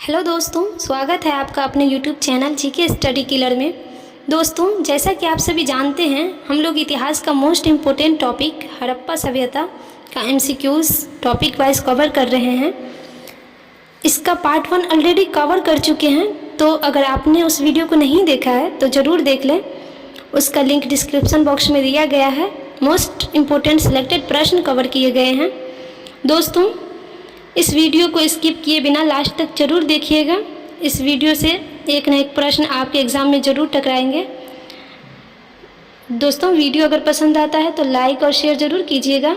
Hello दोस्तों, स्वागत है आपका अपने YouTube channel GK study killer में। दोस्तों, जैसा कि आप सभी जानते हैं, हम लोग इतिहास का मोस्ट इम्पोर्टेंट टॉपिक हड़प्पा सभ्यता का एमसीक्यूज टॉपिक वाइज कवर कर रहे हैं। इसका पार्ट 1 ऑलरेडी कवर कर चुके हैं, तो अगर आपने उस वीडियो को नहीं देखा है तो ज़रूर देख लें। उसका लिंक डिस्क्रिप्शन बॉक्स में दिया गया है। मोस्ट इम्पोर्टेंट सिलेक्टेड प्रश्न कवर किए गए हैं। दोस्तों, इस वीडियो को स्किप किए बिना लास्ट तक जरूर देखिएगा। इस वीडियो से एक न एक प्रश्न आपके एग्ज़ाम में ज़रूर टकराएंगे। दोस्तों, वीडियो अगर पसंद आता है तो लाइक और शेयर ज़रूर कीजिएगा।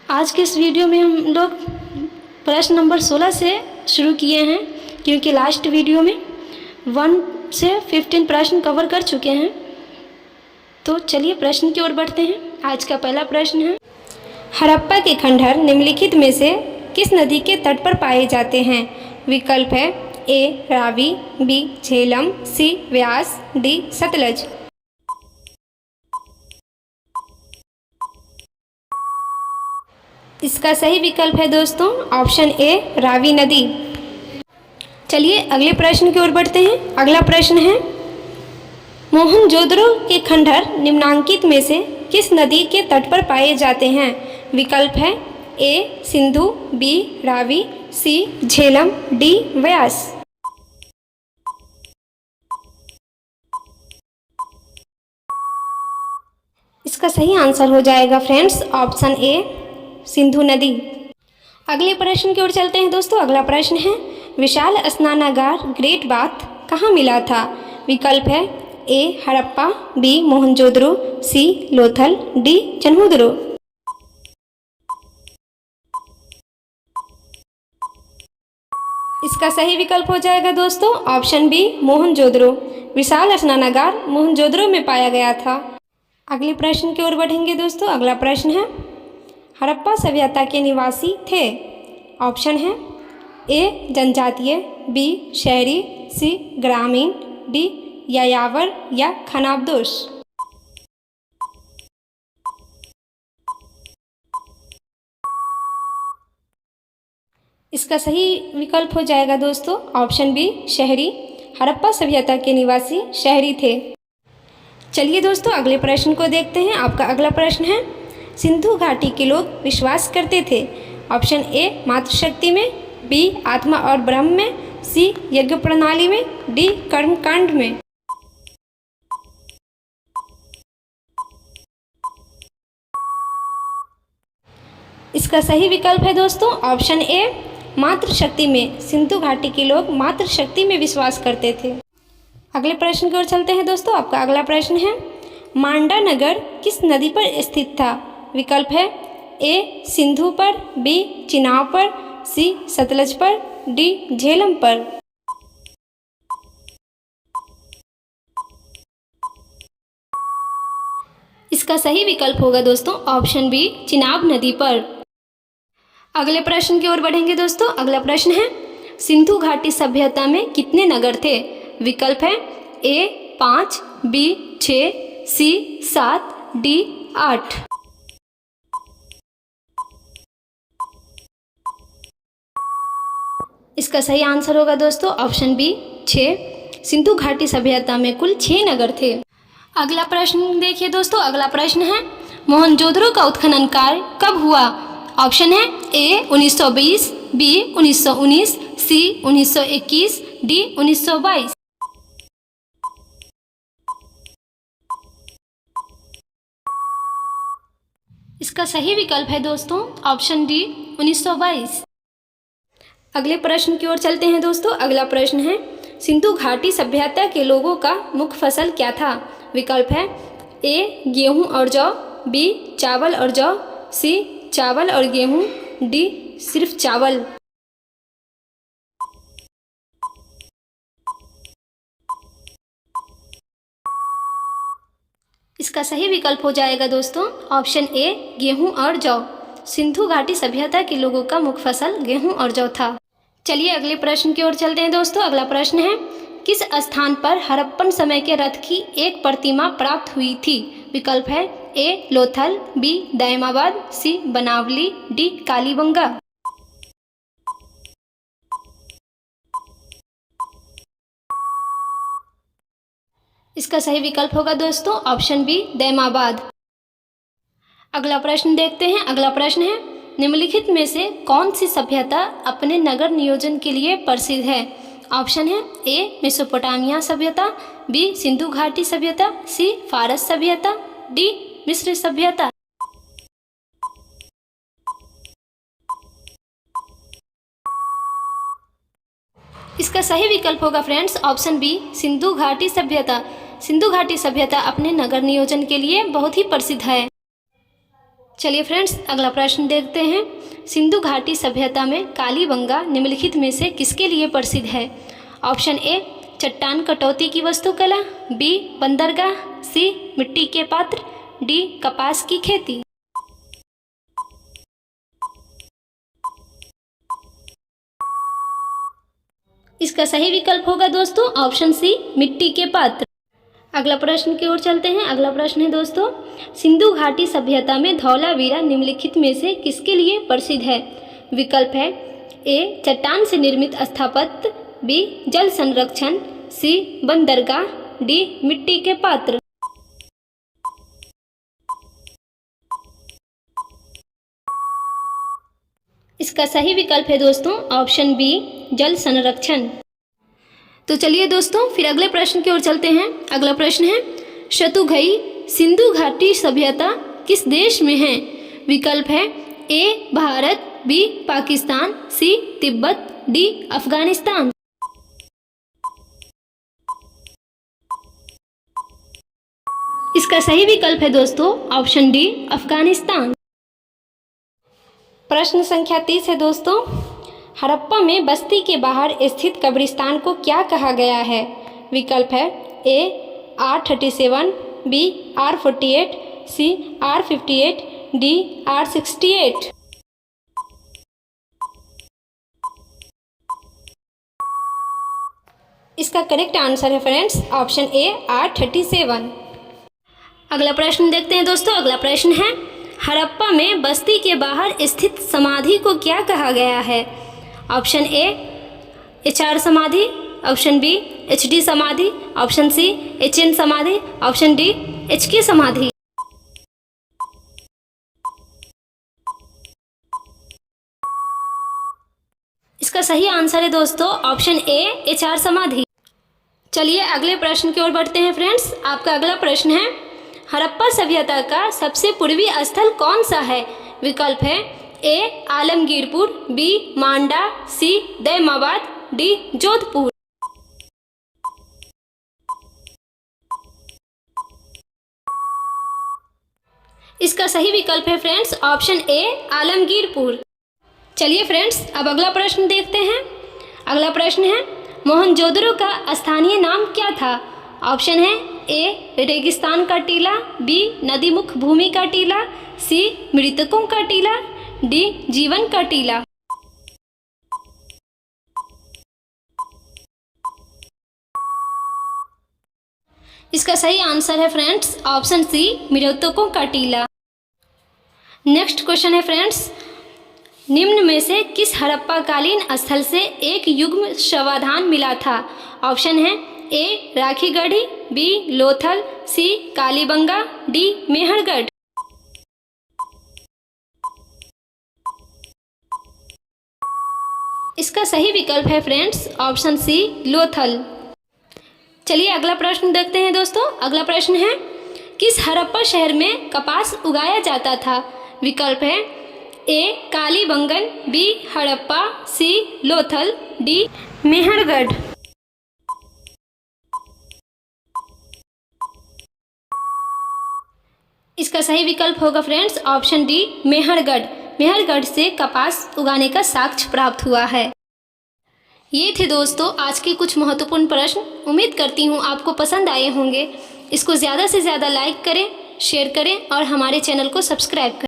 आज के इस वीडियो में हम लोग प्रश्न नंबर 16 से शुरू किए हैं, क्योंकि लास्ट वीडियो में 1 से 15 प्रश्न कवर कर चुके हैं। तो चलिए प्रश्न की ओर बढ़ते हैं। आज का पहला प्रश्न है, हड़प्पा के खंडहर निम्नलिखित में से किस नदी के तट पर पाए जाते हैं? विकल्प है ए रावी, बी झेलम, सी व्यास, डी सतलज। इसका सही विकल्प है दोस्तों ऑप्शन ए रावी नदी। चलिए अगले प्रश्न की ओर बढ़ते हैं। अगला प्रश्न है, मोहनजोदड़ो के खंडहर निम्नांकित में से किस नदी के तट पर पाए जाते हैं? विकल्प है ए सिंधु, बी रावी, सी झेलम, डी व्यास। इसका सही आंसर हो जाएगा फ्रेंड्स ऑप्शन ए सिंधु नदी। अगले प्रश्न की ओर चलते हैं दोस्तों। अगला प्रश्न है, विशाल स्नानागार ग्रेट बाथ कहाँ मिला था? विकल्प है ए हड़प्पा, बी मोहनजोदड़ो, सी लोथल, डी चन्हुदरो। इसका सही विकल्प हो जाएगा दोस्तों ऑप्शन बी मोहनजोदड़ो। विशाल स्नानागार मोहनजोदड़ो में पाया गया था। अगले प्रश्न की ओर बढ़ेंगे दोस्तों। अगला प्रश्न है, हड़प्पा सभ्यता के निवासी थे? ऑप्शन है ए जनजातीय, बी शहरी, सी ग्रामीण, डी यायावर या खानाबदोश। इसका सही विकल्प हो जाएगा दोस्तों ऑप्शन बी शहरी। हड़प्पा सभ्यता के निवासी शहरी थे। चलिए दोस्तों अगले प्रश्न को देखते हैं। आपका अगला प्रश्न है, सिंधु घाटी के लोग विश्वास करते थे? ऑप्शन ए मातृशक्ति में, बी आत्मा और ब्रह्म में, सी यज्ञ प्रणाली में, डी कर्मकांड में। इसका सही विकल्प है दोस्तों ऑप्शन ए मातृशक्ति में। सिंधु घाटी के लोग मातृशक्ति में विश्वास करते थे। अगले प्रश्न की ओर चलते हैं दोस्तों। आपका अगला प्रश्न है, मांडा नगर किस नदी पर स्थित था? विकल्प है ए सिंधु पर, बी चिनाब पर, सी सतलज पर, डी झेलम पर। इसका सही विकल्प होगा दोस्तों ऑप्शन बी चिनाब नदी पर। अगले प्रश्न की ओर बढ़ेंगे दोस्तों। अगला प्रश्न है, सिंधु घाटी सभ्यता में कितने नगर थे? विकल्प है ए 5, बी 6, सी 7, डी 8। इसका सही आंसर होगा दोस्तों ऑप्शन बी 6। सिंधु घाटी सभ्यता में कुल 6 नगर थे। अगला प्रश्न देखिए दोस्तों। अगला प्रश्न है, मोहनजोदड़ो का उत्खनन कार्य कब हुआ? ऑप्शन है ए 1920, बी 1919, सी 1921, डी 1922। इसका सही विकल्प है दोस्तों ऑप्शन डी 1922। अगले प्रश्न की ओर चलते हैं दोस्तों। अगला प्रश्न है, सिंधु घाटी सभ्यता के लोगों का मुख्य फसल क्या था? विकल्प है ए गेहूं और जौ, बी चावल और जौ, सी चावल और गेहूं, डी सिर्फ चावल। इसका सही विकल्प हो जाएगा दोस्तों ऑप्शन ए गेहूं और जौ। सिंधु घाटी सभ्यता के लोगों का मुख्य फसल गेहूं और जौ था। चलिए अगले प्रश्न की ओर चलते हैं दोस्तों। अगला प्रश्न है, किस स्थान पर हड़प्पन समय के रथ की एक प्रतिमा प्राप्त हुई थी? विकल्प है ए लोथल, बी दायमाबाद, सी बनावली, डी कालीबंगा। इसका सही विकल्प होगा दोस्तों ऑप्शन बी दैमाबाद। अगला प्रश्न देखते हैं। अगला प्रश्न है, निम्नलिखित में से कौन सी सभ्यता अपने नगर नियोजन के लिए प्रसिद्ध है? ऑप्शन है ए मेसोपोटामिया सभ्यता, बी सिंधु घाटी सभ्यता, सी फारस सभ्यता, डी मिस्र सभ्यता। इसका सही विकल्प होगा फ्रेंड्स ऑप्शन बी सिंधु घाटी सभ्यता। सिंधु घाटी सभ्यता अपने नगर नियोजन के लिए बहुत ही प्रसिद्ध है। चलिए फ्रेंड्स अगला प्रश्न देखते हैं। सिंधु घाटी सभ्यता में कालीबंगा निम्नलिखित में से किसके लिए प्रसिद्ध है? ऑप्शन ए चट्टान कटौती की वस्तुकला, बी बंदरगाह, सी मिट्टी के पात्र, डी कपास की खेती। इसका सही विकल्प होगा दोस्तों ऑप्शन सी मिट्टी के पात्र। अगला प्रश्न की ओर चलते हैं। अगला प्रश्न है दोस्तों, सिंधु घाटी सभ्यता में धौलावीरा निम्नलिखित में से किसके लिए प्रसिद्ध है? विकल्प है ए चट्टान से निर्मित स्थापत्य, बी जल संरक्षण, सी बंदरगाह, डी मिट्टी के पात्र। इसका सही विकल्प है दोस्तों ऑप्शन बी जल संरक्षण। तो चलिए दोस्तों फिर अगले प्रश्न की ओर चलते हैं। अगला प्रश्न है, शतुघई सिंधु घाटी सभ्यता किस देश में है? विकल्प है ए भारत, बी पाकिस्तान, सी तिब्बत, डी अफगानिस्तान। इसका सही विकल्प है दोस्तों ऑप्शन डी अफगानिस्तान। प्रश्न संख्या 30 है दोस्तों, हड़प्पा में बस्ती के बाहर स्थित कब्रिस्तान को क्या कहा गया है? विकल्प है ए R37, बी R48, सी R58, डी R68। इसका करेक्ट आंसर है फ्रेंड्स ऑप्शन ए R37। अगला प्रश्न देखते हैं दोस्तों। अगला प्रश्न है, हड़प्पा में बस्ती के बाहर स्थित समाधि को क्या कहा गया है? ऑप्शन ए HR समाधि, ऑप्शन बी HD समाधि, ऑप्शन सी HN समाधि, ऑप्शन डी HK समाधि। इसका सही आंसर है दोस्तों ऑप्शन ए HR समाधि। चलिए अगले प्रश्न की ओर बढ़ते हैं फ्रेंड्स। आपका अगला प्रश्न है, हड़प्पा सभ्यता का सबसे पूर्वी स्थल कौन सा है? विकल्प है ए आलमगीरपुर, बी मांडा, सी दैमाबाद, डी जोधपुर। इसका सही विकल्प है फ्रेंड्स ऑप्शन ए आलमगीरपुर। चलिए फ्रेंड्स अब अगला प्रश्न देखते हैं। अगला प्रश्न है, मोहनजोदड़ो का स्थानीय नाम क्या था? ऑप्शन है ए रेगिस्तान का टीला, बी नदीमुख भूमि का टीला, सी मृतकों का टीला, डी जीवन का टीला। इसका सही आंसर है फ्रेंड्स ऑप्शन सी मृतकों का टीला। नेक्स्ट क्वेश्चन है फ्रेंड्स, निम्न में से किस हड़प्पाकालीन स्थल से एक युग्म शवाधान मिला था? ऑप्शन है ए राखीगढ़ी, बी लोथल, सी कालीबंगा, डी मेहरगढ़। इसका सही विकल्प है फ्रेंड्स ऑप्शन सी लोथल। चलिए अगला प्रश्न देखते हैं दोस्तों। अगला प्रश्न है, किस हड़प्पा शहर में कपास उगाया जाता था? विकल्प है ए कालीबंगन, बी हड़प्पा, सी लोथल, डी मेहरगढ़। इसका सही विकल्प होगा friends option D Mehrgarh. Mehrgarh से कपास उगाने का साक्ष्य प्राप्त हुआ है। ये थे दोस्तों आज के कुछ महत्वपूर्ण प्रश्न। उम्मीद करती हूँ आपको पसंद आए होंगे। इसको ज़्यादा से ज़्यादा लाइक करें, शेयर करें और हमारे चैनल को सब्सक्राइब करें।